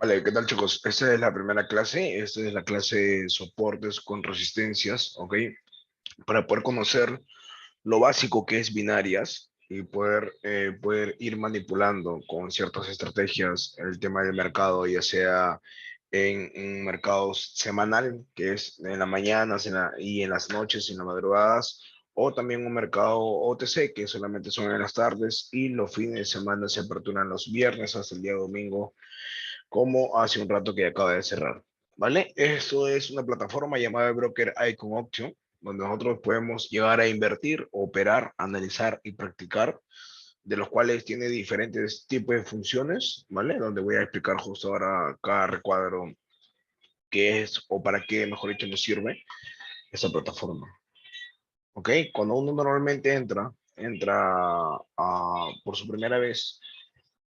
Vale, ¿qué tal chicos? Esta es la primera clase, esta es la clase de soportes con resistencias, ¿ok? Para poder conocer lo básico que es binarias y poder ir manipulando con ciertas estrategias el tema del mercado, ya sea en un mercado semanal, que es en las mañanas y en las noches y en las madrugadas, o también un mercado OTC, que solamente son en las tardes y los fines de semana se aperturan los viernes hasta el día domingo como hace un rato que acaba de cerrar. ¿Vale? Esto es una plataforma llamada Broker Icon Option, donde nosotros podemos llegar a invertir, operar, analizar y practicar, de los cuales tiene diferentes tipos de funciones, ¿vale? Donde voy a explicar justo ahora cada recuadro qué es o para qué, mejor dicho, nos sirve esta plataforma. ¿Ok? Cuando uno normalmente por su primera vez,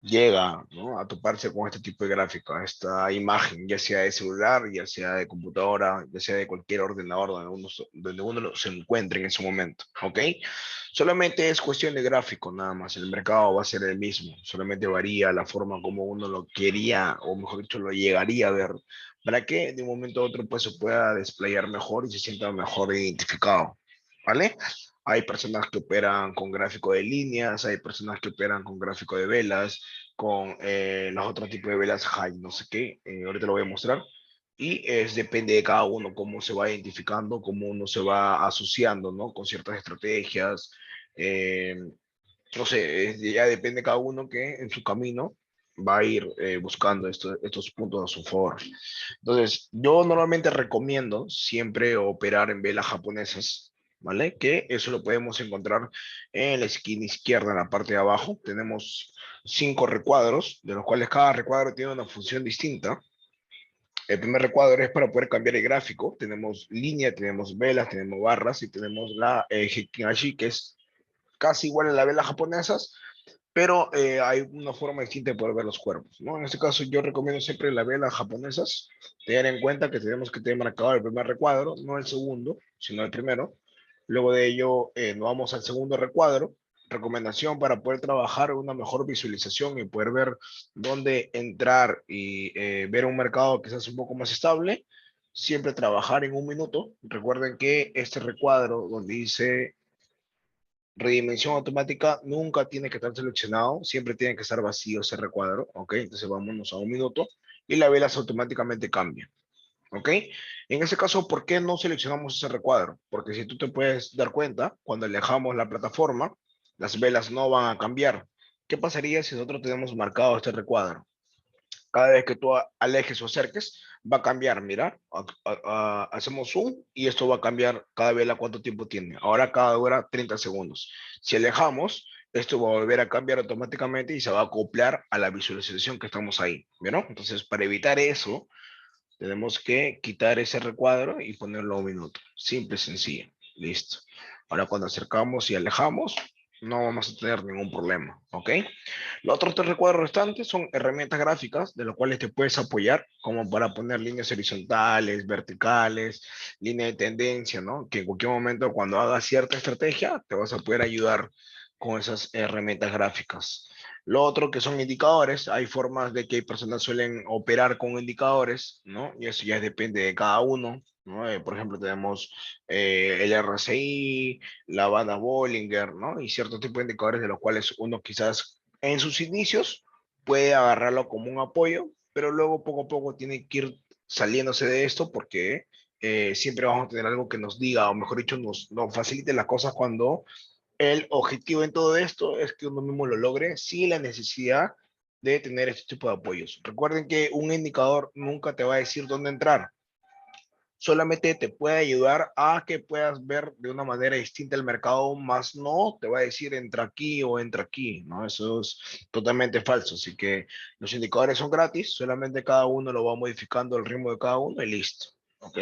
llega, ¿no?, a toparse con este tipo de gráfica, esta imagen, ya sea de celular, ya sea de computadora, ya sea de cualquier ordenador donde uno se encuentre en ese momento, ¿ok? Solamente es cuestión de gráfico, nada más. El mercado va a ser el mismo, solamente varía la forma como uno lo quería, o mejor dicho, lo llegaría a ver, para que de un momento a otro pues se pueda desplayar mejor y se sienta mejor identificado, ¿vale? Hay personas que operan con gráfico de líneas, hay personas que operan con gráfico de velas, con los otros tipos de velas high, no sé qué, ahorita lo voy a mostrar. Y depende de cada uno cómo se va identificando, cómo uno se va asociando, ¿no?, con ciertas estrategias. eh, no sé, ya depende de cada uno que en su camino va a ir buscando estos puntos a su favor. Entonces, yo normalmente recomiendo siempre operar en velas japonesas, ¿vale? Que eso lo podemos encontrar en la esquina izquierda, en la parte de abajo. Tenemos 5 recuadros, de los cuales cada recuadro tiene una función distinta. El primer recuadro es para poder cambiar el gráfico. Tenemos línea, tenemos velas, tenemos barras y tenemos la Heikin-Ashi, que es casi igual a las velas japonesas, pero hay una forma distinta de poder ver los cuerpos, ¿no? En este caso, yo recomiendo siempre las velas japonesas, tener en cuenta que tenemos que tener marcado el primer recuadro, no el segundo, sino el primero. Luego de ello, nos vamos al segundo recuadro. Recomendación para poder trabajar una mejor visualización y poder ver dónde entrar y ver un mercado quizás un poco más estable. Siempre trabajar en un minuto. Recuerden que este recuadro donde dice redimensión automática nunca tiene que estar seleccionado, siempre tiene que estar vacío ese recuadro, ¿ok? Entonces vámonos a un minuto y la velas automáticamente cambia, ¿ok? En ese caso, ¿por qué no seleccionamos ese recuadro? Porque si tú te puedes dar cuenta, cuando alejamos la plataforma, las velas no van a cambiar. ¿Qué pasaría si nosotros tenemos marcado este recuadro? Cada vez que tú alejes o acerques, va a cambiar. Mira, hacemos zoom y esto va a cambiar cada vela cuánto tiempo tiene. Ahora cada hora 30 segundos. Si alejamos, esto va a volver a cambiar automáticamente y se va a acoplar a la visualización que estamos ahí. ¿Vieron? Entonces, para evitar eso, tenemos que quitar ese recuadro y ponerlo a un minuto. Simple y sencillo. Listo. Ahora cuando acercamos y alejamos, no vamos a tener ningún problema. ¿Ok? Los otros 3 recuadros restantes son herramientas gráficas de los cuales te puedes apoyar, como para poner líneas horizontales, verticales, línea de tendencia, ¿no? Que en cualquier momento cuando hagas cierta estrategia te vas a poder ayudar con esas herramientas gráficas. Lo otro que son indicadores, hay formas de que hay personas suelen operar con indicadores, ¿no? Y eso ya depende de cada uno, ¿no? Por ejemplo, tenemos el RSI, la banda Bollinger, ¿no? Y cierto tipo de indicadores de los cuales uno quizás en sus inicios puede agarrarlo como un apoyo, pero luego poco a poco tiene que ir saliéndose de esto porque siempre vamos a tener algo que nos diga, o mejor dicho, nos facilite las cosas cuando el objetivo en todo esto es que uno mismo lo logre sin la necesidad de tener este tipo de apoyos. Recuerden que un indicador nunca te va a decir dónde entrar, solamente te puede ayudar a que puedas ver de una manera distinta el mercado, más no te va a decir entra aquí o entra aquí, ¿no? Eso es totalmente falso. Así que los indicadores son gratis, solamente cada uno lo va modificando el ritmo de cada uno y listo, ¿ok?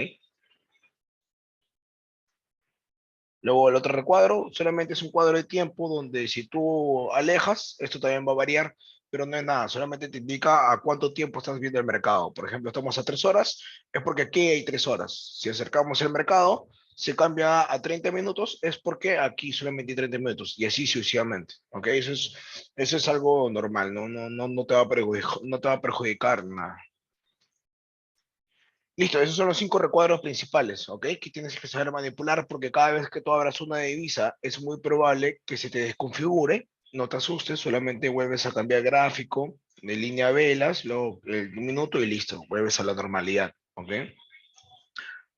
Luego el otro recuadro solamente es un cuadro de tiempo donde si tú alejas, esto también va a variar, pero no es nada, solamente te indica a cuánto tiempo estás viendo el mercado. Por ejemplo, estamos a 3 horas, es porque aquí hay 3 horas. Si acercamos el mercado, se cambia a 30 minutos, es porque aquí solamente hay 30 minutos y así sucesivamente. ¿Ok? Eso es algo normal, no te va a perjudicar, no te va a perjudicar nada. Listo, esos son los 5 recuadros principales, ¿ok? Que tienes que saber manipular porque cada vez que tú abras una divisa es muy probable que se te desconfigure. No te asustes, solamente vuelves a cambiar gráfico de línea a velas, luego un minuto y listo, vuelves a la normalidad, ¿ok?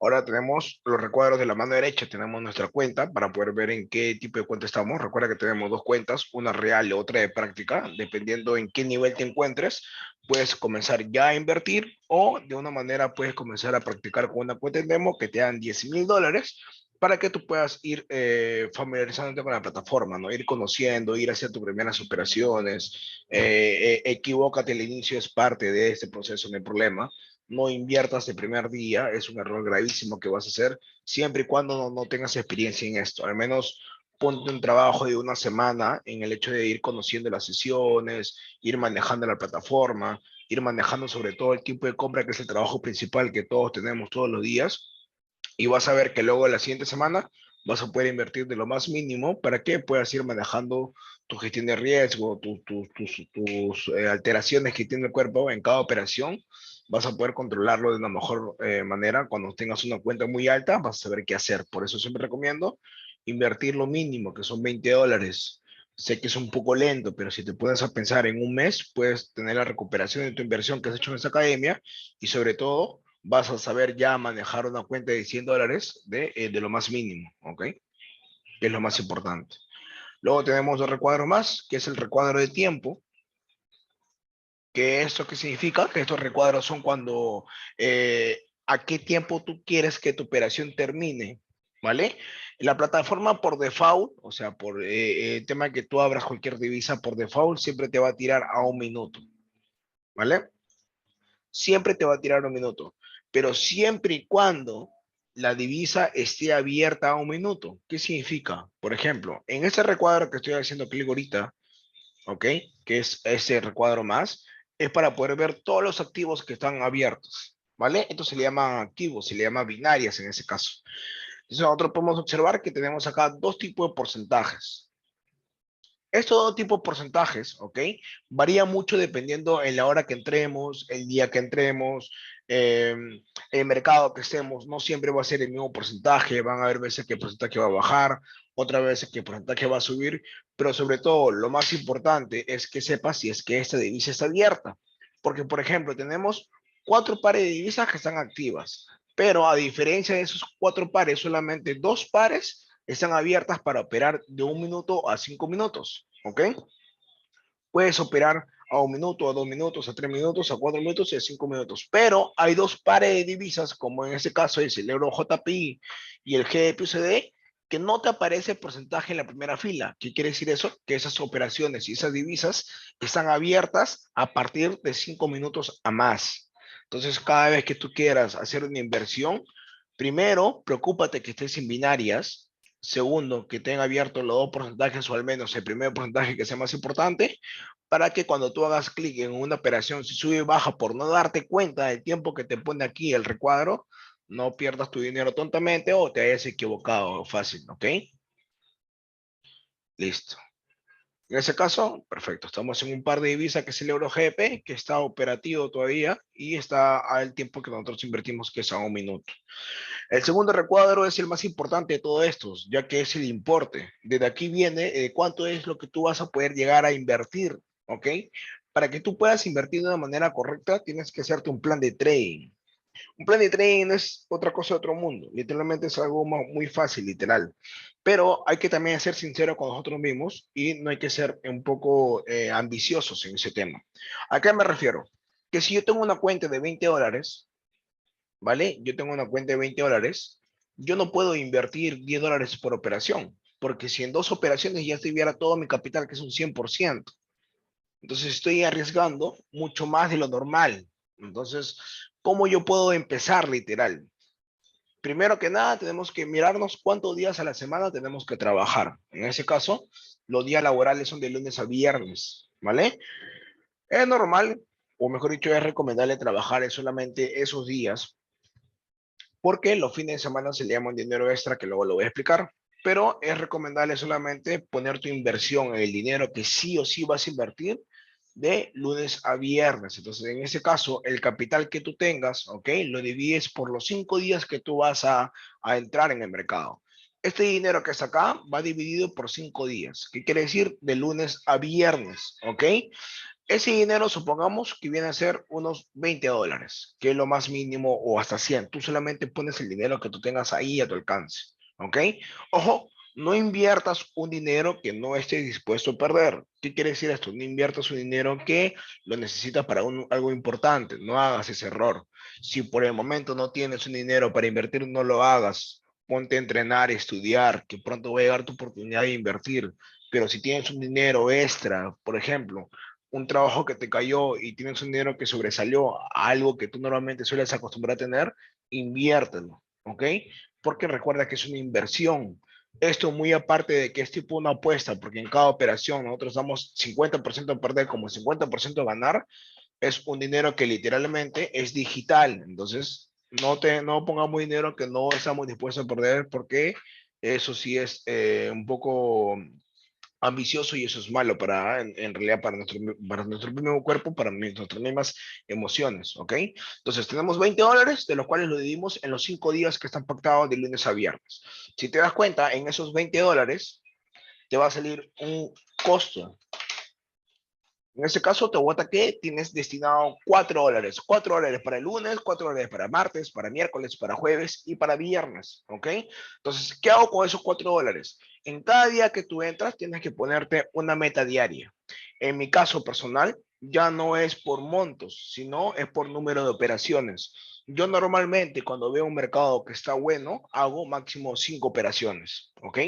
Ahora tenemos los recuadros de la mano derecha, tenemos nuestra cuenta para poder ver en qué tipo de cuenta estamos. Recuerda que tenemos dos cuentas, una real y otra de práctica. Dependiendo en qué nivel te encuentres, puedes comenzar ya a invertir o de una manera puedes comenzar a practicar con una cuenta en demo que te dan $10,000 para que tú puedas ir familiarizándote con la plataforma, ¿no? Ir conociendo, ir hacia tus primeras operaciones. Equivócate al inicio, es parte de este proceso, no hay problema. No inviertas el primer día, es un error gravísimo que vas a hacer, siempre y cuando no tengas experiencia en esto. Al menos ponte un trabajo de una semana en el hecho de ir conociendo las sesiones, ir manejando la plataforma, ir manejando sobre todo el tiempo de compra, que es el trabajo principal que todos tenemos todos los días, y vas a ver que luego la siguiente semana vas a poder invertir de lo más mínimo para que puedas ir manejando tu gestión de riesgo, tus alteraciones que tiene el cuerpo en cada operación. Vas a poder controlarlo de una mejor manera. Cuando tengas una cuenta muy alta, vas a saber qué hacer. Por eso siempre recomiendo invertir lo mínimo, que son $20. Sé que es un poco lento, pero si te puedes a pensar en un mes, puedes tener la recuperación de tu inversión que has hecho en esa academia y sobre todo vas a saber ya manejar una cuenta de $100 de lo más mínimo, ¿ok? Que es lo más importante. Luego tenemos dos recuadros más, que es el recuadro de tiempo, que esto qué significa, que estos recuadros son cuando, a qué tiempo tú quieres que tu operación termine, ¿vale? La plataforma por default, o sea, por el tema de que tú abras cualquier divisa por default, siempre te va a tirar a un minuto, ¿vale? Siempre te va a tirar un minuto, pero siempre y cuando la divisa esté abierta a un minuto. ¿Qué significa? Por ejemplo, en este recuadro que estoy haciendo clic ahorita, ¿ok? Que es ese recuadro más, es para poder ver todos los activos que están abiertos, ¿vale? Esto se le llama activos, se le llama binarias en ese caso. Entonces nosotros podemos observar que tenemos acá dos tipos de porcentajes. Estos dos tipos de porcentajes, ¿ok? Varía mucho dependiendo en la hora que entremos, el día que entremos, eh, el mercado que estemos. No siempre va a ser el mismo porcentaje. Van a haber veces que el porcentaje va a bajar, otras veces que el porcentaje va a subir. Pero sobre todo, lo más importante es que sepas si es que esta divisa está abierta. Porque, por ejemplo, tenemos 4 pares de divisas que están activas. Pero a diferencia de esos 4 pares, solamente 2 pares están abiertas para operar de 1 minuto a 5 minutos, ¿ok? Puedes operar a 1 minuto, a 2 minutos, a 3 minutos, a 4 minutos y a 5 minutos. Pero hay 2 pares de divisas, como en este caso es el euro JPI y el GBP-USD, que no te aparece el porcentaje en la primera fila. ¿Qué quiere decir eso? Que esas operaciones y esas divisas están abiertas a partir de 5 minutos a más. Entonces, cada vez que tú quieras hacer una inversión, primero, preocúpate que estés en binarias. Segundo, que tenga abiertos los dos porcentajes o al menos el primer porcentaje que sea más importante para que cuando tú hagas clic en una operación, si sube y baja por no darte cuenta del tiempo que te pone aquí el recuadro, no pierdas tu dinero tontamente o te hayas equivocado fácil, ¿ok? Listo. En ese caso, perfecto. Estamos en un par de divisas que es el Euro GP, que está operativo todavía y está al tiempo que nosotros invertimos, que es a 1 minuto. El segundo recuadro es el más importante de todos estos, ya que es el importe. Desde aquí viene cuánto es lo que tú vas a poder llegar a invertir, ¿ok? Para que tú puedas invertir de una manera correcta, tienes que hacerte un plan de trading. Un plan de trading no es otra cosa de otro mundo. Literalmente es algo muy fácil, literal. Pero hay que también ser sincero con nosotros mismos y no hay que ser un poco ambiciosos en ese tema. ¿A qué me refiero? Que si yo tengo una cuenta de $20, ¿vale? Yo tengo una cuenta de $20, yo no puedo invertir $10 por operación, porque si en 2 operaciones ya estuviera todo mi capital, que es un 100%, entonces estoy arriesgando mucho más de lo normal. Entonces, ¿cómo yo puedo empezar literal? Primero que nada, tenemos que mirarnos cuántos días a la semana tenemos que trabajar. En ese caso, los días laborales son de lunes a viernes, ¿vale? Es normal, o mejor dicho, es recomendable trabajar solamente esos días porque los fines de semana se le llama un dinero extra, que luego lo voy a explicar, pero es recomendable solamente poner tu inversión en el dinero que sí o sí vas a invertir de lunes a viernes. Entonces, en ese caso, el capital que tú tengas, ¿ok? Lo divides por los 5 días que tú vas a entrar en el mercado. Este dinero que está acá va dividido por 5 días. ¿Qué quiere decir? De lunes a viernes, ¿ok? Ese dinero supongamos que viene a ser unos $20, que es lo más mínimo, o hasta 100. Tú solamente pones el dinero que tú tengas ahí a tu alcance, ¿ok? Ojo, no inviertas un dinero que no estés dispuesto a perder. ¿Qué quiere decir esto? No inviertas un dinero que lo necesitas para algo importante. No hagas ese error. Si por el momento no tienes un dinero para invertir, no lo hagas. Ponte a entrenar, estudiar, que pronto va a llegar tu oportunidad de invertir. Pero si tienes un dinero extra, por ejemplo, un trabajo que te cayó y tienes un dinero que sobresalió a algo que tú normalmente sueles acostumbrar a tener, inviértelo, ¿ok? Porque recuerda que es una inversión. Esto muy aparte de que es tipo una apuesta, porque en cada operación nosotros damos 50% a perder como 50% a ganar, es un dinero que literalmente es digital. Entonces, no pongamos dinero que no estamos dispuestos a perder, porque eso sí es un poco ambicioso, y eso es malo en realidad para nuestro mismo cuerpo, para nuestras mismas emociones, ¿ok? Entonces tenemos $20, de los cuales lo dividimos en los 5 días que están pactados de lunes a viernes. Si te das cuenta, en esos $20 te va a salir un costo. En este caso, te vota que tienes destinado $4. $4 para el lunes, $4 para martes, para miércoles, para jueves y para viernes. ¿Ok? Entonces, ¿qué hago con esos $4? En cada día que tú entras, tienes que ponerte una meta diaria. En mi caso personal, ya no es por montos, sino es por número de operaciones. Yo normalmente, cuando veo un mercado que está bueno, hago máximo 5 operaciones. ¿Ok?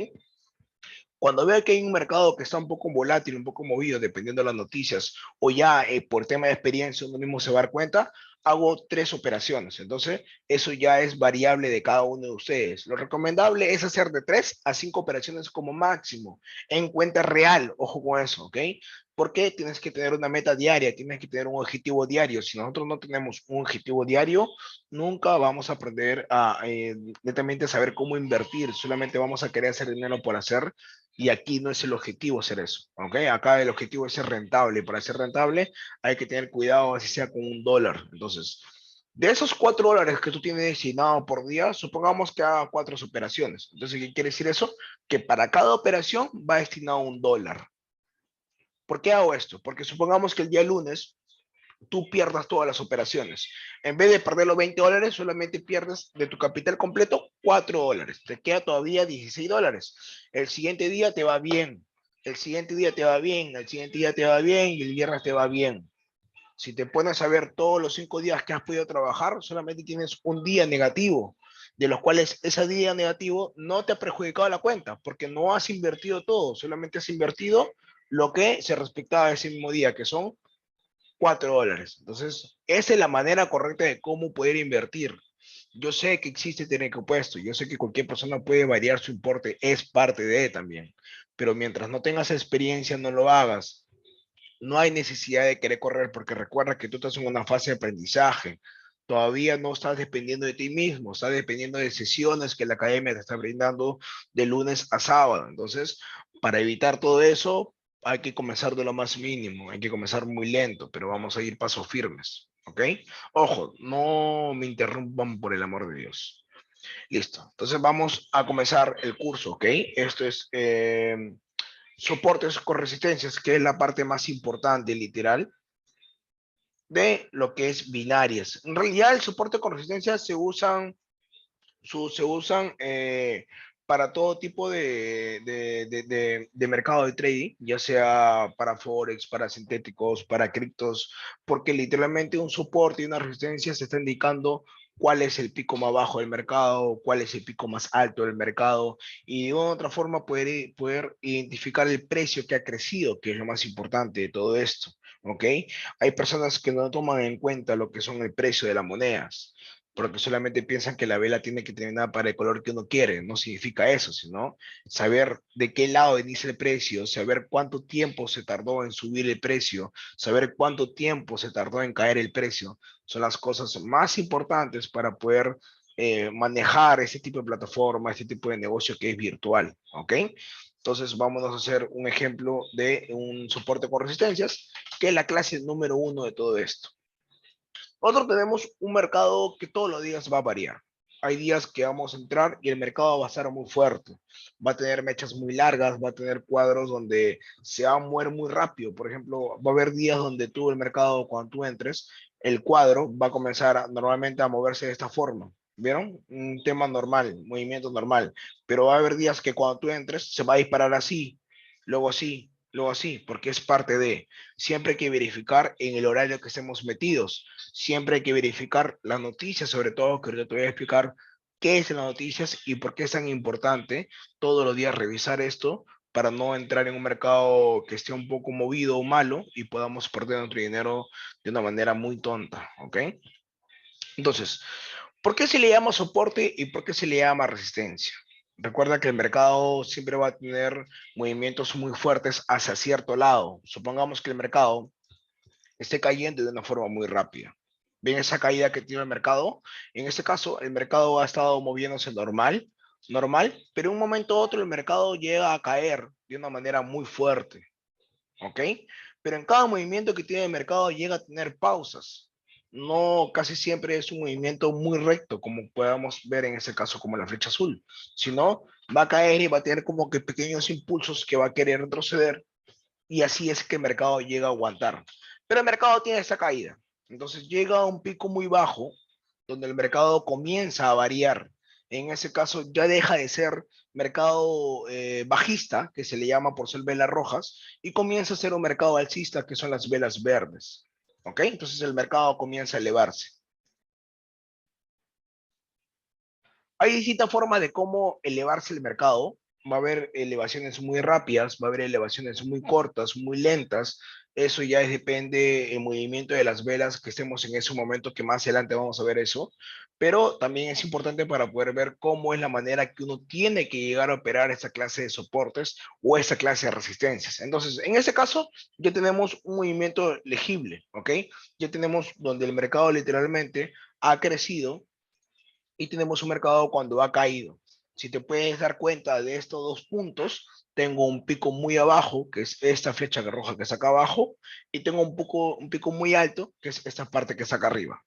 Cuando veo que hay un mercado que está un poco volátil, un poco movido, dependiendo de las noticias, o ya por tema de experiencia uno mismo se va a dar cuenta, hago 3 operaciones. Entonces, eso ya es variable de cada uno de ustedes. Lo recomendable es hacer de 3 a 5 operaciones como máximo, en cuenta real. Ojo con eso, ¿ok? Porque tienes que tener una meta diaria, tienes que tener un objetivo diario. Si nosotros no tenemos un objetivo diario, nunca vamos a aprender netamente a saber cómo invertir. Solamente vamos a querer hacer dinero por hacer, y aquí no es el objetivo hacer eso, ¿ok? Acá el objetivo es ser rentable, y para ser rentable hay que tener cuidado, así sea con $1. Entonces, de esos $4 que tú tienes destinado por día, supongamos que haga 4 operaciones. Entonces, ¿qué quiere decir eso? Que para cada operación va destinado $1. ¿Por qué hago esto? Porque supongamos que el día lunes tú pierdas todas las operaciones. En vez de perder los $20, solamente pierdes de tu capital completo $4. Te queda todavía $16. El siguiente día te va bien. El siguiente día te va bien. El siguiente día te va bien. Y el viernes te va bien. Si te pones a ver todos los 5 días que has podido trabajar, solamente tienes un día negativo, de los cuales ese día negativo no te ha perjudicado la cuenta, porque no has invertido todo, solamente has invertido lo que se respectaba a ese mismo día, que son $4. Entonces, esa es la manera correcta de cómo poder invertir. Yo sé que existe tener opuesto, yo sé que cualquier persona puede variar su importe, es parte de también, pero mientras no tengas experiencia, no lo hagas. No hay necesidad de querer correr, porque recuerda que tú estás en una fase de aprendizaje. Todavía no estás dependiendo de ti mismo, estás dependiendo de sesiones que la academia te está brindando de lunes a sábado. Entonces, para evitar todo eso, hay que comenzar de lo más mínimo, hay que comenzar muy lento, pero vamos a ir pasos firmes, ¿ok? Ojo, no me interrumpan, por el amor de Dios. Listo, entonces vamos a comenzar el curso, ¿ok? Esto es soportes con resistencias, que es la parte más importante, literal, de lo que es binarias. En realidad, el soporte con resistencia se usan para todo tipo de mercado de trading, ya sea para Forex, para sintéticos, para criptos, porque literalmente un soporte y una resistencia se está indicando cuál es el pico más bajo del mercado, cuál es el pico más alto del mercado, y de otra forma poder identificar el precio que ha crecido, que es lo más importante de todo esto. ¿Ok? Hay personas que no toman en cuenta lo que son el precio de las monedas, porque solamente piensan que la vela tiene que terminar para el color que uno quiere. No significa eso, sino saber de qué lado inicia el precio, saber cuánto tiempo se tardó en subir el precio, saber cuánto tiempo se tardó en caer el precio. Son las cosas más importantes para poder manejar este tipo de plataforma, este tipo de negocio que es virtual, ¿ok? Entonces, vámonos a hacer un ejemplo de un soporte con resistencias, que es la clase número 1 de todo esto. Nosotros tenemos un mercado que todos los días va a variar. Hay días que vamos a entrar y el mercado va a estar muy fuerte. Va a tener mechas muy largas, va a tener cuadros donde se va a mover muy rápido. Por ejemplo, va a haber días donde tú el mercado, cuando tú entres, el cuadro va a comenzar normalmente a moverse de esta forma. ¿Vieron? Un tema normal, movimiento normal. Pero va a haber días que cuando tú entres se va a disparar así, luego así, porque es parte de. Siempre hay que verificar en el horario que estemos metidos. Siempre hay que verificar las noticias, sobre todo, que ahorita te voy a explicar qué es las noticias y por qué es tan importante todos los días revisar esto para no entrar en un mercado que esté un poco movido o malo y podamos perder nuestro dinero de una manera muy tonta, ¿ok? Entonces, ¿por qué se le llama soporte y por qué se le llama resistencia? Recuerda que el mercado siempre va a tener movimientos muy fuertes hacia cierto lado. Supongamos que el mercado esté cayendo de una forma muy rápida. ¿Ven esa caída que tiene el mercado? En este caso, el mercado ha estado moviéndose normal, pero en un momento u otro el mercado llega a caer de una manera muy fuerte, ¿ok? Pero en cada movimiento que tiene el mercado llega a tener pausas. No, casi siempre es un movimiento muy recto, como podemos ver en este caso como la flecha azul, sino va a caer y va a tener como que pequeños impulsos que va a querer retroceder y así es que el mercado llega a aguantar. Pero el mercado tiene esa caída. Entonces llega a un pico muy bajo donde el mercado comienza a variar. En ese caso ya deja de ser mercado bajista, que se le llama por ser velas rojas, y comienza a ser un mercado alcista, que son las velas verdes. ¿Ok? Entonces el mercado comienza a elevarse. Hay distintas formas de cómo elevarse el mercado. Va a haber elevaciones muy rápidas, va a haber elevaciones muy cortas, muy lentas. Eso ya depende del movimiento de las velas que estemos en ese momento, que más adelante vamos a ver eso. Pero también es importante para poder ver cómo es la manera que uno tiene que llegar a operar esta clase de soportes o esta clase de resistencias. Entonces, en este caso, ya tenemos un movimiento legible, ¿ok? Ya tenemos donde el mercado literalmente ha crecido y tenemos un mercado cuando ha caído. Si te puedes dar cuenta de estos dos puntos, tengo un pico muy abajo, que es esta flecha roja que está acá abajo, y tengo un pico muy alto, que es esta parte que está acá arriba.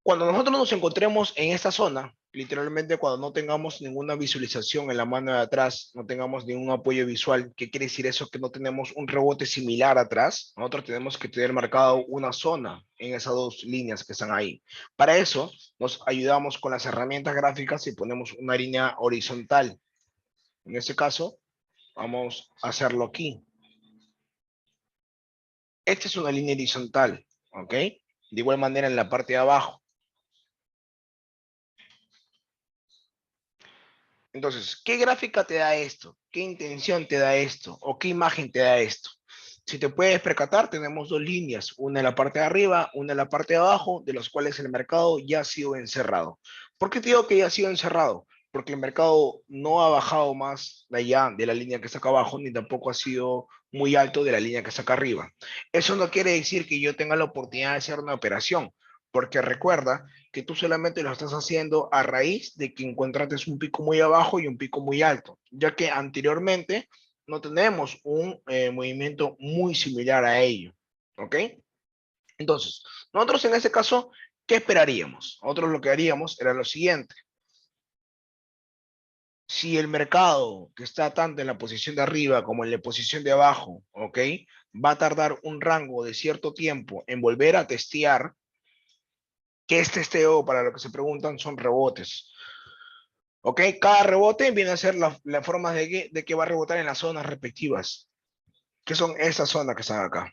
Cuando nosotros nos encontremos en esta zona, literalmente cuando no tengamos ninguna visualización en la mano de atrás, no tengamos ningún apoyo visual, ¿qué quiere decir eso? Que no tenemos un rebote similar atrás, nosotros tenemos que tener marcado una zona en esas dos líneas que están ahí. Para eso nos ayudamos con las herramientas gráficas y ponemos una línea horizontal. En este caso, vamos a hacerlo aquí. Esta es una línea horizontal, ¿ok? De igual manera en la parte de abajo. Entonces, ¿qué gráfica te da esto? ¿Qué intención te da esto? ¿O qué imagen te da esto? Si te puedes percatar, tenemos dos líneas, una en la parte de arriba, una en la parte de abajo, de los cuales el mercado ya ha sido encerrado. ¿Por qué te digo que ya ha sido encerrado? Porque el mercado no ha bajado más de allá de la línea que está acá abajo, ni tampoco ha sido muy alto de la línea que está acá arriba. Eso no quiere decir que yo tenga la oportunidad de hacer una operación, porque recuerda que tú solamente lo estás haciendo a raíz de que encontraste un pico muy abajo y un pico muy alto, ya que anteriormente no tenemos un movimiento muy similar a ello, ¿ok? Entonces, nosotros en este caso, ¿qué esperaríamos? Nosotros lo que haríamos era lo siguiente. Si el mercado que está tanto en la posición de arriba como en la posición de abajo, ¿ok? Va a tardar un rango de cierto tiempo en volver a testear, que este testeo, para lo que se preguntan, son rebotes. ¿Ok? Cada rebote viene a ser la forma de que va a rebotar en las zonas respectivas, que son estas zonas que están acá.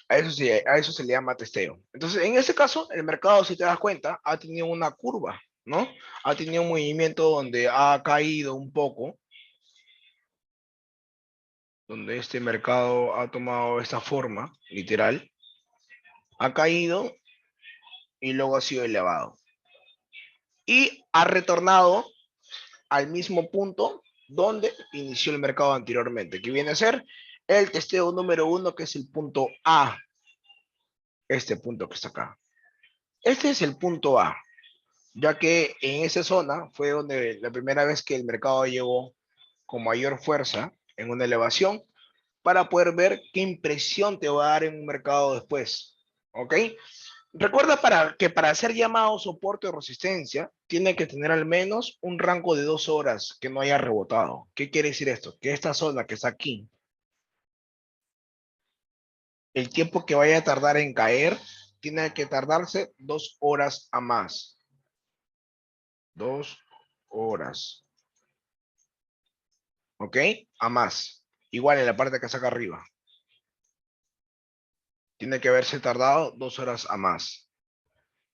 A eso se le llama testeo. Entonces, en este caso, el mercado, si te das cuenta, ha tenido una curva, ¿no? Ha tenido un movimiento donde ha caído un poco, donde este mercado ha tomado esta forma, literal, ha caído y luego ha sido elevado. Y ha retornado al mismo punto donde inició el mercado anteriormente, que viene a ser el testeo número 1, que es el punto A, este punto que está acá. Este es el punto A, ya que en esa zona fue donde la primera vez que el mercado llegó con mayor fuerza en una elevación para poder ver qué impresión te va a dar en un mercado después. ¿Ok? Recuerda que para hacer llamado soporte o resistencia, tiene que tener al menos un rango de 2 horas que no haya rebotado. ¿Qué quiere decir esto? Que esta zona que está aquí, el tiempo que vaya a tardar en caer, tiene que tardarse 2 horas a más. 2 horas. ¿Ok? A más. Igual en la parte que saca arriba. Tiene que haberse tardado 2 horas a más.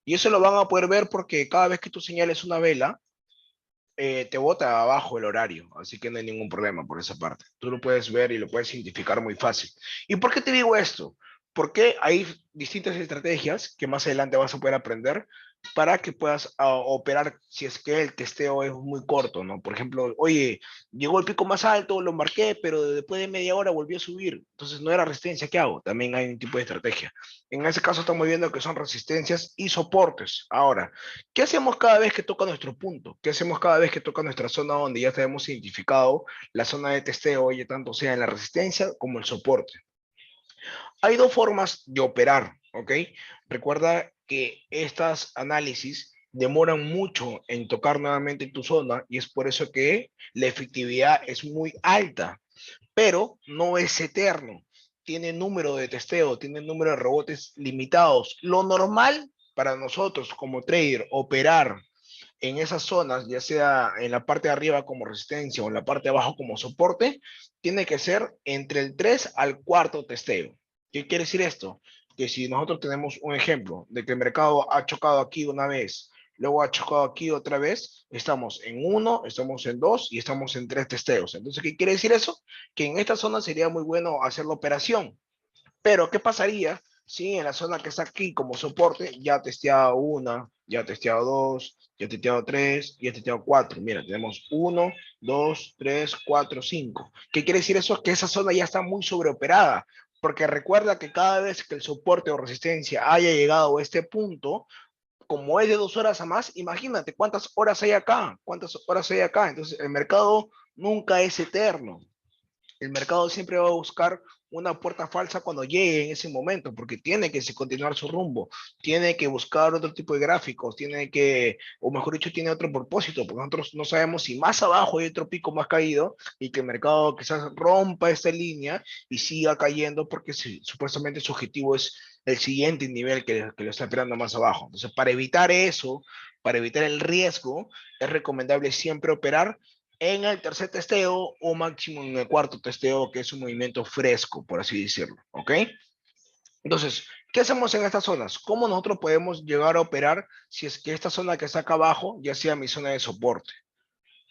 Y eso lo van a poder ver porque cada vez que tú señales una vela, te bota abajo el horario, así que no hay ningún problema por esa parte. Tú lo puedes ver y lo puedes identificar muy fácil. ¿Y por qué te digo esto? Porque hay distintas estrategias que más adelante vas a poder aprender para que puedas operar si es que el testeo es muy corto, ¿no? Por ejemplo, oye, llegó el pico más alto, lo marqué, pero después de media hora volvió a subir. Entonces no era resistencia, ¿qué hago? También hay un tipo de estrategia. En ese caso estamos viendo que son resistencias y soportes. Ahora, ¿qué hacemos cada vez que toca nuestro punto? ¿Qué hacemos cada vez que toca nuestra zona donde ya tenemos identificado la zona de testeo, ya tanto sea en la resistencia como el soporte? Hay dos formas de operar, ¿ok? Recuerda que estas análisis demoran mucho en tocar nuevamente tu zona y es por eso que la efectividad es muy alta, pero no es eterno. Tiene número de testeo, tiene número de rebotes limitados. Lo normal para nosotros como trader operar en esas zonas, ya sea en la parte de arriba como resistencia o en la parte de abajo como soporte, tiene que ser entre el 3 al cuarto testeo. ¿Qué quiere decir esto? Que si nosotros tenemos un ejemplo de que el mercado ha chocado aquí una vez, luego ha chocado aquí otra vez, estamos en 1, estamos en 2 y estamos en 3 testeos. Entonces, ¿qué quiere decir eso? Que en esta zona sería muy bueno hacer la operación. Pero, ¿qué pasaría si en la zona que está aquí como soporte ya ha testeado una, ya ha testeado dos, ya ha testeado tres, ya ha testeado cuatro? Mira, tenemos uno, dos, tres, cuatro, cinco. ¿Qué quiere decir eso? Que esa zona ya está muy sobreoperada. Porque recuerda que cada vez que el soporte o resistencia haya llegado a este punto, como es de 2 horas a más, imagínate cuántas horas hay acá, cuántas horas hay acá. Entonces, el mercado nunca es eterno. El mercado siempre va a buscar una puerta falsa cuando llegue en ese momento, porque tiene que continuar su rumbo, tiene que buscar otro tipo de gráficos, tiene que, o mejor dicho, tiene otro propósito, porque nosotros no sabemos si más abajo hay otro pico más caído y que el mercado quizás rompa esta línea y siga cayendo porque supuestamente su objetivo es el siguiente nivel que lo está esperando más abajo. Entonces, para evitar eso, para evitar el riesgo, es recomendable siempre operar en el tercer testeo o máximo en el cuarto testeo, que es un movimiento fresco, por así decirlo, ¿ok? Entonces, ¿qué hacemos en estas zonas? ¿Cómo nosotros podemos llegar a operar si es que esta zona que está acá abajo ya sea mi zona de soporte?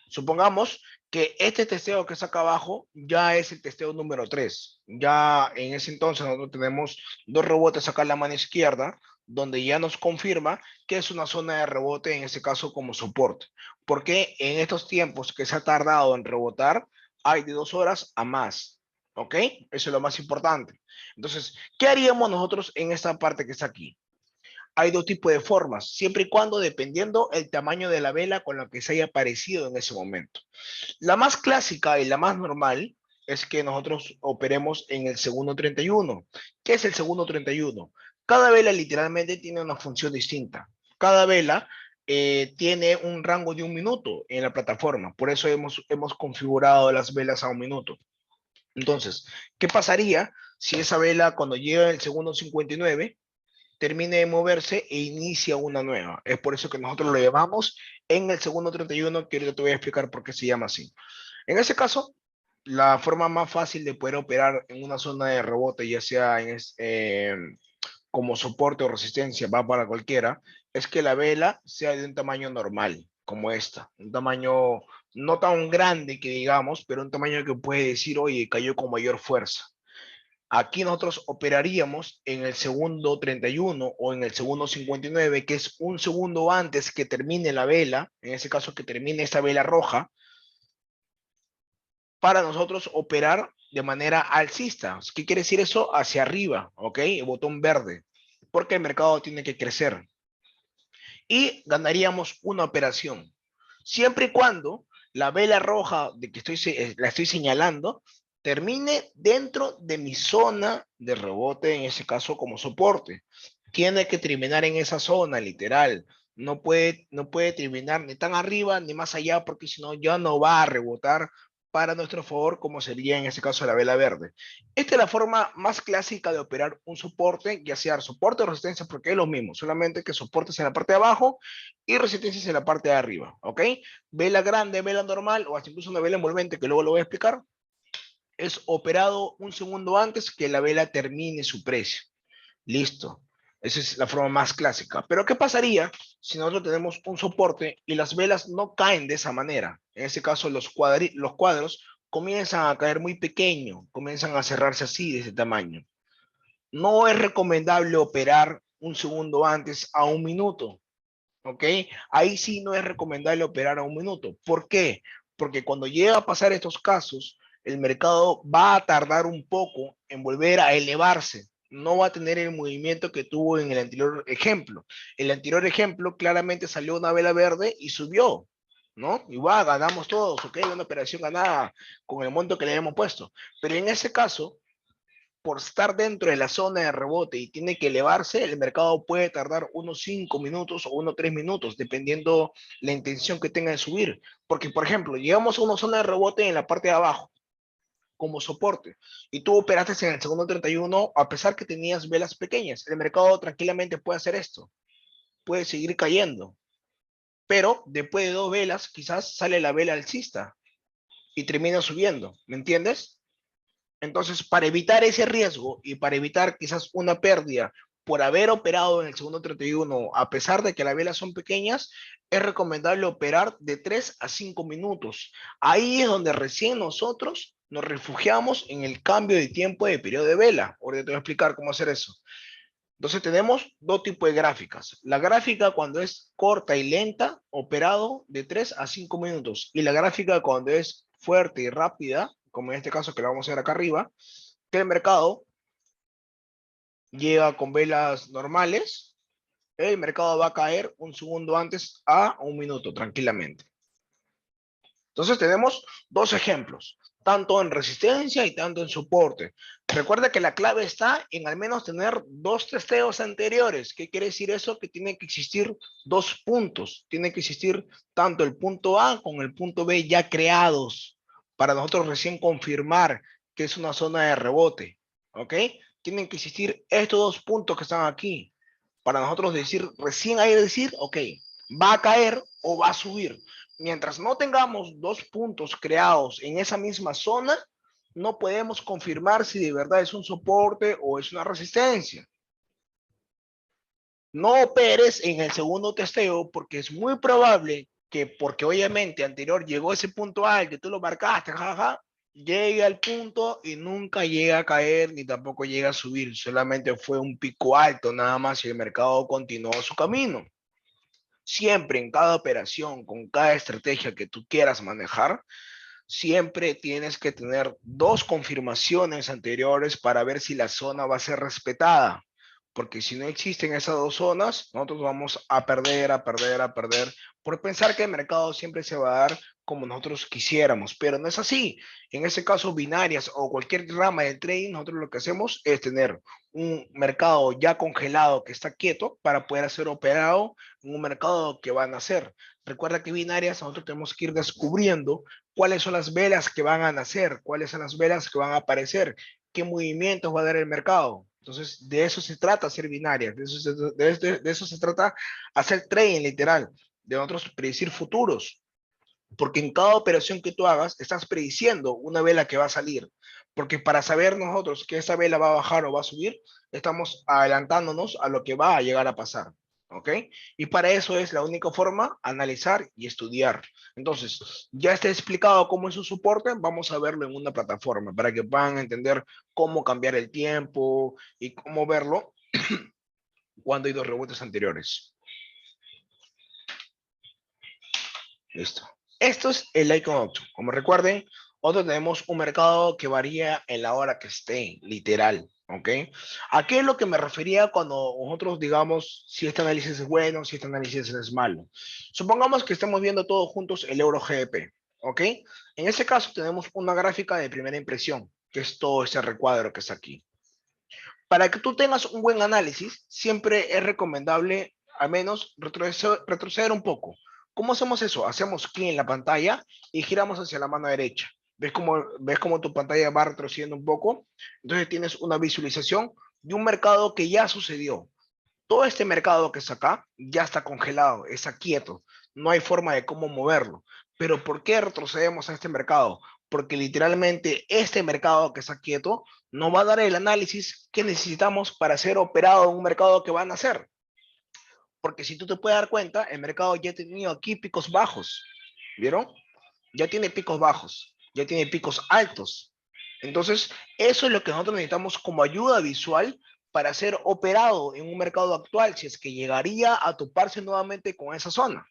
Supongamos que este testeo que está acá abajo ya es el testeo número 3. Ya en ese entonces nosotros tenemos dos rebotes acá en la mano izquierda, donde ya nos confirma que es una zona de rebote, en este caso como soporte. Porque en estos tiempos que se ha tardado en rebotar, hay de 2 horas a más. ¿Ok? Eso es lo más importante. Entonces, ¿qué haríamos nosotros en esta parte que está aquí? Hay dos tipos de formas, siempre y cuando dependiendo el tamaño de la vela con la que se haya aparecido en ese momento. La más clásica y la más normal es que nosotros operemos en el segundo 31. ¿Qué es el segundo 31? Cada vela literalmente tiene una función distinta. Cada vela tiene un rango de 1 minuto en la plataforma. Por eso hemos configurado las velas a 1 minuto. Entonces, ¿qué pasaría si esa vela cuando llega el segundo 59 termine de moverse e inicia una nueva? Es por eso que nosotros lo llamamos en el segundo 31, que ahorita te voy a explicar por qué se llama así. En ese caso, la forma más fácil de poder operar en una zona de rebote, ya sea como soporte o resistencia, va para cualquiera, es que la vela sea de un tamaño normal, como esta. Un tamaño no tan grande que digamos, pero un tamaño que puede decir, oye, cayó con mayor fuerza. Aquí nosotros operaríamos en el segundo 31 o en el segundo 59, que es un segundo antes que termine la vela, en ese caso que termine esta vela roja, para nosotros operar de manera alcista. ¿Qué quiere decir eso? Hacia arriba, ¿ok? El botón verde, porque el mercado tiene que crecer. Y ganaríamos una operación, siempre y cuando la vela roja de que la estoy señalando termine dentro de mi zona de rebote, en ese caso como soporte. Tiene que terminar en esa zona, literal. No puede terminar ni tan arriba ni más allá, porque si no ya no va a rebotar para nuestro favor, como sería en este caso la vela verde. Esta es la forma más clásica de operar un soporte, ya sea soporte o resistencia, porque es lo mismo, solamente que soporte es en la parte de abajo y resistencia es en la parte de arriba, ¿ok? Vela grande, vela normal o hasta incluso una vela envolvente, que luego lo voy a explicar, es operado un segundo antes que la vela termine su precio. Listo. Esa es la forma más clásica. Pero ¿qué pasaría si nosotros tenemos un soporte y las velas no caen de esa manera? En ese caso, los cuadros comienzan a caer muy pequeño, comienzan a cerrarse así, de ese tamaño. No es recomendable operar un segundo antes a un minuto, ¿ok? Ahí sí no es recomendable operar a un minuto. ¿Por qué? Porque cuando llega a pasar estos casos, el mercado va a tardar un poco en volver a elevarse. No va a tener el movimiento que tuvo en el anterior ejemplo. El anterior ejemplo claramente salió una vela verde y subió, ¿no? Igual ganamos todos, ¿ok? Una operación ganada con el monto que le habíamos puesto. Pero en ese caso, por estar dentro de la zona de rebote y tiene que elevarse, el mercado puede tardar unos 5 minutos o unos 3 minutos, dependiendo la intención que tenga de subir. Porque, por ejemplo, llegamos a una zona de rebote en la parte de abajo, como soporte, y tú operaste en el segundo 31, a pesar que tenías velas pequeñas. El mercado tranquilamente puede hacer esto, puede seguir cayendo, pero después de 2 velas, quizás sale la vela alcista y termina subiendo, ¿me entiendes? Entonces, para evitar ese riesgo y para evitar quizás una pérdida por haber operado en el segundo 31, a pesar de que las velas son pequeñas, es recomendable operar de 3 a 5 minutos. Ahí es donde recién nosotros nos refugiamos en el cambio de tiempo de periodo de vela. Ahora te voy a explicar cómo hacer eso. Entonces tenemos dos tipos de gráficas. La gráfica cuando es corta y lenta, operado de 3 a 5 minutos. Y la gráfica cuando es fuerte y rápida, como en este caso que la vamos a ver acá arriba, que el mercado llega con velas normales, el mercado va a caer un segundo antes a un minuto, tranquilamente. Entonces tenemos dos ejemplos, tanto en resistencia y tanto en soporte. Recuerda que la clave está en al menos tener dos testeos anteriores. ¿Qué quiere decir eso? Que tiene que existir dos puntos. Tiene que existir tanto el punto A como el punto B ya creados para nosotros recién confirmar que es una zona de rebote. ¿Ok? Tienen que existir estos dos puntos que están aquí para nosotros decir, recién ahí decir, ok, va a caer o va a subir. Mientras no tengamos dos puntos creados en esa misma zona, no podemos confirmar si de verdad es un soporte o es una resistencia. No operes en el segundo testeo porque es muy probable que, porque obviamente anterior llegó ese punto alto que tú lo marcaste, jaja, llegue al punto y nunca llega a caer ni tampoco llega a subir. Solamente fue un pico alto nada más y el mercado continuó su camino. Siempre en cada operación, con cada estrategia que tú quieras manejar, siempre tienes que tener dos confirmaciones anteriores para ver si la zona va a ser respetada. Porque si no existen esas dos zonas, nosotros vamos a perder, a perder, a perder, por pensar que el mercado siempre se va a dar como nosotros quisiéramos, pero no es así. En ese caso, binarias o cualquier rama del trading, nosotros lo que hacemos es tener un mercado ya congelado que está quieto para poder ser operado en un mercado que va a nacer. Recuerda que binarias nosotros tenemos que ir descubriendo cuáles son las velas que van a nacer, cuáles son las velas que van a aparecer, qué movimientos va a dar el mercado. Entonces, de eso se trata hacer binarias, de eso se trata hacer trading literal, de nosotros predecir futuros, porque en cada operación que tú hagas, estás prediciendo una vela que va a salir, porque para saber nosotros que esa vela va a bajar o va a subir, estamos adelantándonos a lo que va a llegar a pasar. ¿Ok? Y para eso es la única forma, analizar y estudiar. Entonces, ya está explicado cómo es su soporte, vamos a verlo en una plataforma para que puedan entender cómo cambiar el tiempo y cómo verlo cuando hay dos rebotes anteriores. Listo. Esto es el Icon Option. Como recuerden, nosotros tenemos un mercado que varía en la hora que esté, literal. ¿Ok? ¿A qué es lo que me refería cuando nosotros digamos si este análisis es bueno, si este análisis es malo? Supongamos que estemos viendo todos juntos el Euro GBP. ¿ok? En ese caso tenemos una gráfica de primera impresión, que es todo ese recuadro que está aquí. Para que tú tengas un buen análisis, siempre es recomendable al menos retroceder un poco. ¿Cómo hacemos eso? Hacemos clic en la pantalla y giramos hacia la mano derecha. Ves cómo tu pantalla va retrocediendo un poco? Entonces tienes una visualización de un mercado que ya sucedió. Todo este mercado que está acá ya está congelado, está quieto, no hay forma de cómo moverlo. Pero ¿por qué retrocedemos a este mercado? Porque literalmente este mercado que está quieto no va a dar el análisis que necesitamos para ser operado en un mercado que van a hacer. Porque si tú te puedes dar cuenta, el mercado ya ha tenido aquí picos bajos, ¿vieron? Ya tiene picos bajos, ya tiene picos altos. Entonces, eso es lo que nosotros necesitamos como ayuda visual para ser operado en un mercado actual, si es que llegaría a toparse nuevamente con esa zona.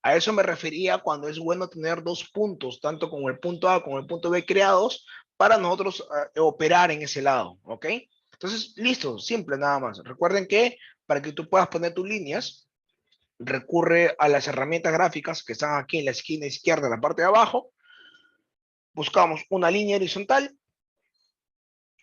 A eso me refería cuando es bueno tener dos puntos, tanto con el punto A como el punto B creados, para nosotros operar en ese lado, ¿ok? Entonces, listo, simple nada más. Recuerden que para que tú puedas poner tus líneas, recurre a las herramientas gráficas que están aquí en la esquina izquierda, en la parte de abajo. Buscamos una línea horizontal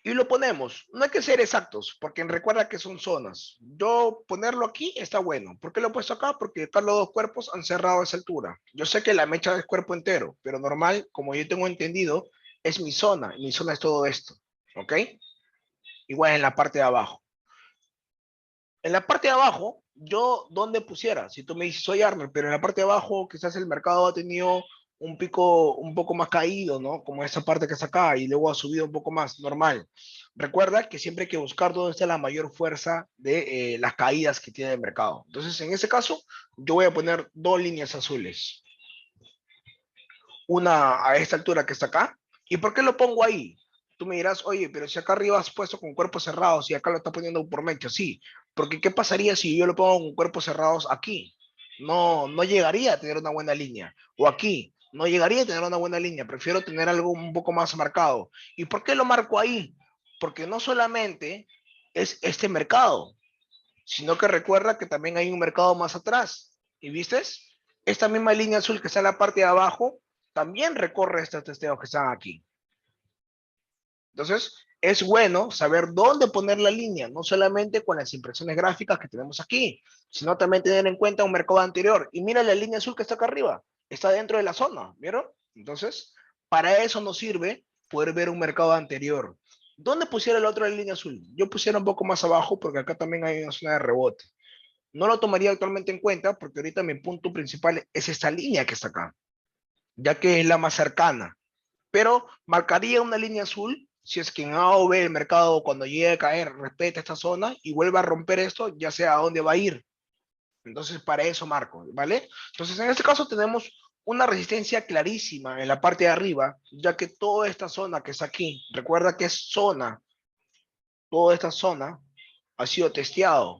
y lo ponemos. No hay que ser exactos, porque recuerda que son zonas. Yo ponerlo aquí está bueno. ¿Por qué lo he puesto acá? Porque acá los dos cuerpos han cerrado a esa altura. Yo sé que la mecha es cuerpo entero, pero normal, como yo tengo entendido, es mi zona. Mi zona es todo esto. ¿Ok? Igual en la parte de abajo. En la parte de abajo, yo donde pusiera, si tú me dices soy Arnold, pero en la parte de abajo quizás el mercado ha tenido un pico un poco más caído, ¿no? Como esa parte que está acá y luego ha subido un poco más, normal. Recuerda que siempre hay que buscar dónde está la mayor fuerza de las caídas que tiene el mercado. Entonces, en ese caso, yo voy a poner dos líneas azules. Una a esta altura que está acá. ¿Y por qué lo pongo ahí? Tú me dirás, oye, pero si acá arriba has puesto con cuerpos cerrados y acá lo está poniendo por mecha, sí. Porque ¿qué pasaría si yo lo pongo con cuerpos cerrados aquí? No llegaría a tener una buena línea. O aquí, no llegaría a tener una buena línea. Prefiero tener algo un poco más marcado. ¿Y por qué lo marco ahí? Porque no solamente es este mercado, sino que recuerda que también hay un mercado más atrás. ¿Y vistes? Esta misma línea azul que está en la parte de abajo también recorre estos testeos que están aquí. Entonces, es bueno saber dónde poner la línea, no solamente con las impresiones gráficas que tenemos aquí, sino también tener en cuenta un mercado anterior. Y mira la línea azul que está acá arriba, está dentro de la zona, ¿vieron? Entonces, para eso nos sirve poder ver un mercado anterior. ¿Dónde pusiera la otra línea azul? Yo pusiera un poco más abajo porque acá también hay una zona de rebote. No lo tomaría actualmente en cuenta porque ahorita mi punto principal es esta línea que está acá, ya que es la más cercana. Pero marcaría una línea azul si es que en A o B el mercado cuando llegue a caer respeta esta zona y vuelva a romper esto, ya sea a dónde va a ir. Entonces, para eso marco, ¿vale? Entonces, en este caso tenemos una resistencia clarísima en la parte de arriba, ya que toda esta zona que está aquí, recuerda que es zona, toda esta zona ha sido testeado.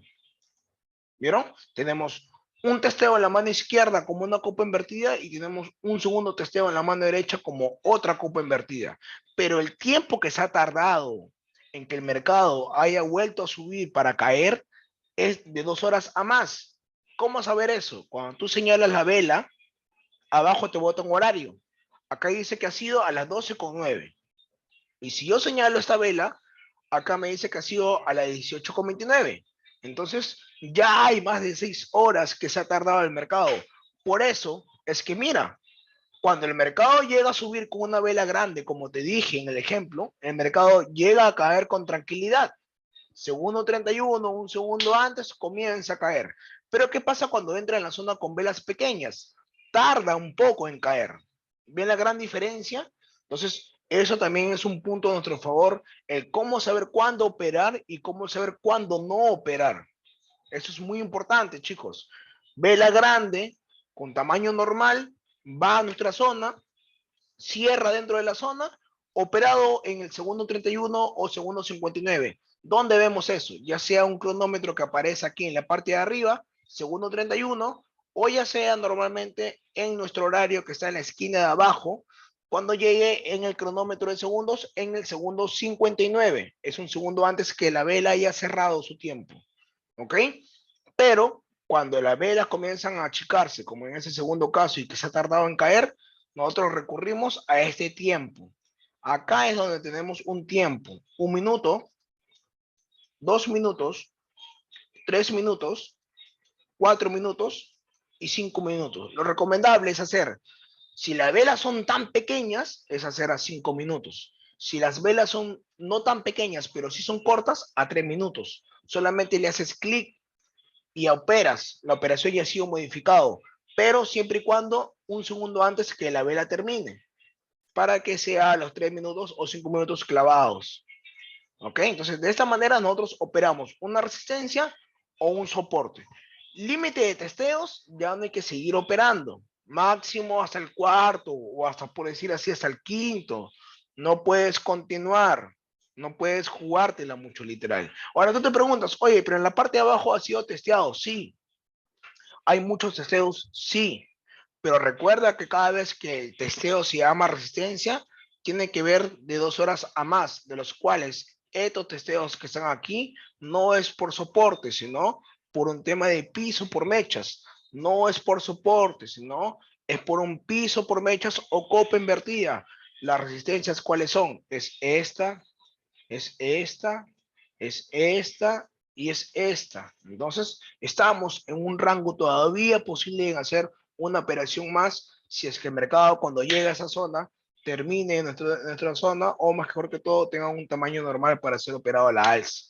¿Vieron? Tenemos un testeo en la mano izquierda como una copa invertida y tenemos un segundo testeo en la mano derecha como otra copa invertida. Pero el tiempo que se ha tardado en que el mercado haya vuelto a subir para caer es de 2 horas a más. ¿Cómo saber eso? Cuando tú señalas la vela, abajo te bota un horario. Acá dice que ha sido a las 12:09. Y si yo señalo esta vela, acá me dice que ha sido a las 18:29. Entonces, ya hay más de 6 horas que se ha tardado el mercado. Por eso es que, mira, cuando el mercado llega a subir con una vela grande, como te dije en el ejemplo, el mercado llega a caer con tranquilidad. Segundo 31, un segundo antes, comienza a caer. Pero ¿qué pasa cuando entra en la zona con velas pequeñas? Tarda un poco en caer. ¿Ven la gran diferencia? Entonces, eso también es un punto a nuestro favor, el cómo saber cuándo operar y cómo saber cuándo no operar. Eso es muy importante, chicos. Vela grande, con tamaño normal, va a nuestra zona, cierra dentro de la zona, operado en el segundo 31 o segundo 59. ¿Dónde vemos eso? Ya sea un cronómetro que aparece aquí en la parte de arriba, segundo 31, o ya sea normalmente en nuestro horario que está en la esquina de abajo, cuando llegue en el cronómetro de segundos, en el segundo 59. Es un segundo antes que la vela haya cerrado su tiempo. ¿Ok? Pero cuando las velas comienzan a achicarse, como en ese segundo caso, y que se ha tardado en caer, nosotros recurrimos a este tiempo. Acá es donde tenemos un tiempo, 1 minuto, 2 minutos, 3 minutos, 4 minutos y 5 minutos. Lo recomendable es hacer, si las velas son tan pequeñas, es hacer a 5 minutos. Si las velas son no tan pequeñas, pero sí son cortas, a 3 minutos. Solamente le haces clic y operas. La operación ya ha sido modificado, pero siempre y cuando un segundo antes que la vela termine, para que sea los 3 minutos o 5 minutos clavados. ¿Ok? Entonces, de esta manera nosotros operamos una resistencia o un soporte. Límite de testeos, ya no hay que seguir operando. Máximo hasta el cuarto o hasta, por decir así, hasta el quinto. No puedes continuar. No puedes jugártela mucho, literal. Ahora tú te preguntas, oye, pero en la parte de abajo ha sido testeado. Sí. ¿Hay muchos testeos? Sí. Pero recuerda que cada vez que el testeo se llama resistencia, tiene que ver de 2 horas a más, de los cuales estos testeos que están aquí no es por soporte, sino por un tema de piso por mechas. No es por soporte, sino es por un piso por mechas o copa invertida. Las resistencias, ¿cuáles son? Es esta, es esta, es esta y es esta. Entonces, estamos en un rango todavía posible en hacer una operación más si es que el mercado cuando llega a esa zona termine en nuestra zona o mejor que todo tenga un tamaño normal para ser operado a la alza.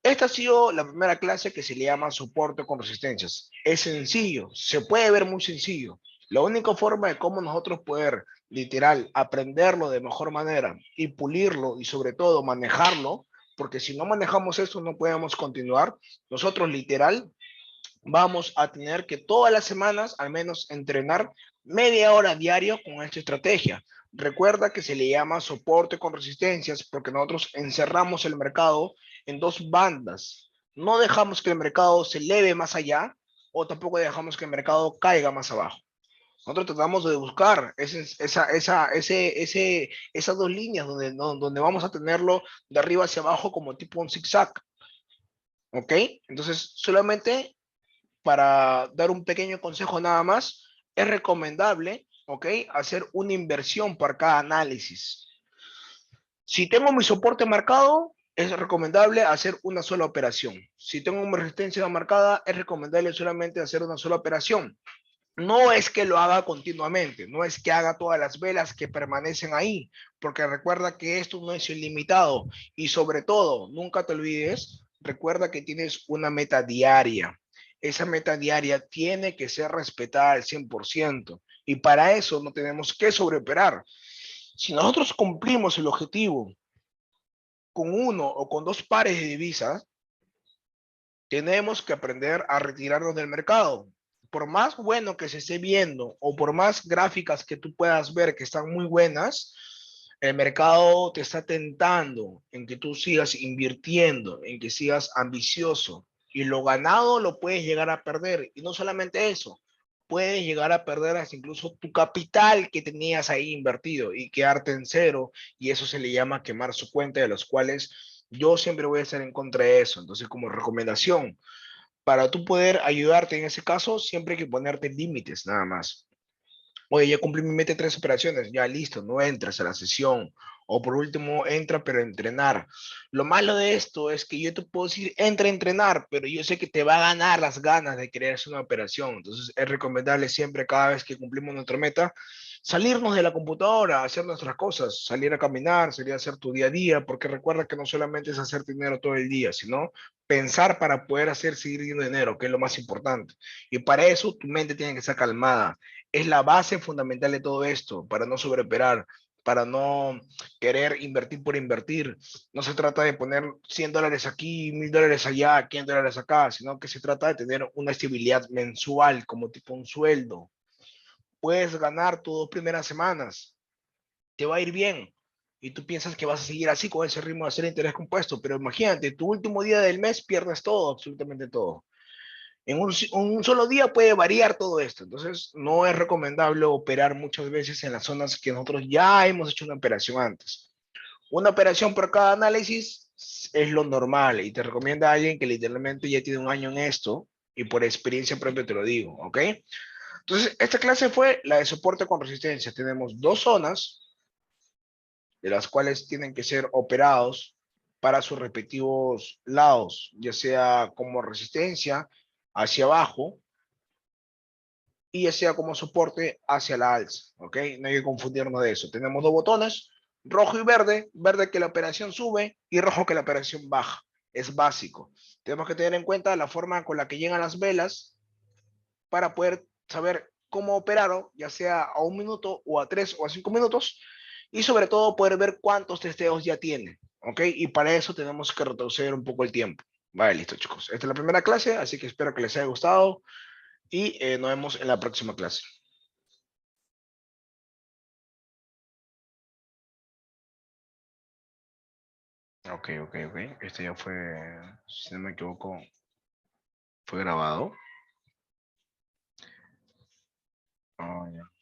Esta ha sido la primera clase que se le llama soporte con resistencias. Es sencillo, se puede ver muy sencillo. La única forma de cómo nosotros poder, literal, aprenderlo de mejor manera y pulirlo y sobre todo manejarlo, porque si no manejamos esto no podemos continuar. Nosotros, literal, vamos a tener que todas las semanas al menos entrenar media hora diario con esta estrategia. Recuerda que se le llama soporte con resistencias porque nosotros encerramos el mercado en dos bandas. No dejamos que el mercado se eleve más allá o tampoco dejamos que el mercado caiga más abajo. Nosotros tratamos de buscar esas dos líneas donde vamos a tenerlo de arriba hacia abajo como tipo un zigzag. ¿Ok? Entonces, solamente para dar un pequeño consejo nada más, es recomendable, ¿ok? Hacer una inversión por cada análisis. Si tengo mi soporte marcado, es recomendable hacer una sola operación. Si tengo mi resistencia marcada, es recomendable solamente hacer una sola operación. No es que lo haga continuamente, no es que haga todas las velas que permanecen ahí, porque recuerda que esto no es ilimitado y sobre todo, nunca te olvides, recuerda que tienes una meta diaria. Esa meta diaria tiene que ser respetada al 100% y para eso no tenemos que sobreoperar. Si nosotros cumplimos el objetivo con uno o con dos pares de divisas, tenemos que aprender a retirarnos del mercado. Por más bueno que se esté viendo o por más gráficas que tú puedas ver que están muy buenas, el mercado te está tentando en que tú sigas invirtiendo, en que sigas ambicioso y lo ganado lo puedes llegar a perder. Y no solamente eso, puedes llegar a perder hasta incluso tu capital que tenías ahí invertido y quedarte en cero y eso se le llama quemar su cuenta, de los cuales yo siempre voy a estar en contra de eso. Entonces, como recomendación, para tú poder ayudarte en ese caso, siempre hay que ponerte límites, nada más. Oye, ya cumplí mi meta de 3 operaciones, ya listo, no entras a la sesión. O por último, entra pero a entrenar. Lo malo de esto es que yo te puedo decir, entra a entrenar, pero yo sé que te va a ganar las ganas de querer hacer una operación. Entonces es recomendable siempre, cada vez que cumplimos nuestra meta, salirnos de la computadora, hacer nuestras cosas, salir a caminar, salir a hacer tu día a día, porque recuerda que no solamente es hacer dinero todo el día, sino pensar para poder hacer seguir dinero, que es lo más importante. Y para eso tu mente tiene que estar calmada. Es la base fundamental de todo esto, para no sobreoperar, para no querer invertir por invertir. No se trata de poner $100 aquí, $1000 allá, $500 acá, sino que se trata de tener una estabilidad mensual, como tipo un sueldo. Puedes ganar tus 2 primeras semanas, te va a ir bien. Y tú piensas que vas a seguir así con ese ritmo de hacer interés compuesto, pero imagínate, tu último día del mes pierdes todo, absolutamente todo. En un solo día puede variar todo esto. Entonces, no es recomendable operar muchas veces en las zonas que nosotros ya hemos hecho una operación antes. Una operación por cada análisis es lo normal y te recomienda a alguien que literalmente ya tiene un año en esto y por experiencia propia te lo digo, ¿ok? Entonces, esta clase fue la de soporte con resistencia. Tenemos dos zonas, de las cuales tienen que ser operados para sus respectivos lados, ya sea como resistencia hacia abajo y ya sea como soporte hacia la alza, ¿ok? No hay que confundirnos de eso. Tenemos dos botones, rojo y verde, verde que la operación sube y rojo que la operación baja. Es básico. Tenemos que tener en cuenta la forma con la que llegan las velas para poder saber cómo operaron, ya sea a 1 minuto o a 3 o a 5 minutos, y sobre todo poder ver cuántos testeos ya tienen, ¿ok? Y para eso tenemos que retroceder un poco el tiempo. Vale, listo, chicos. Esta es la primera clase, así que espero que les haya gustado y nos vemos en la próxima clase. Ok, ok, ok. Este ya fue, si no me equivoco, fue grabado. Oh, ya.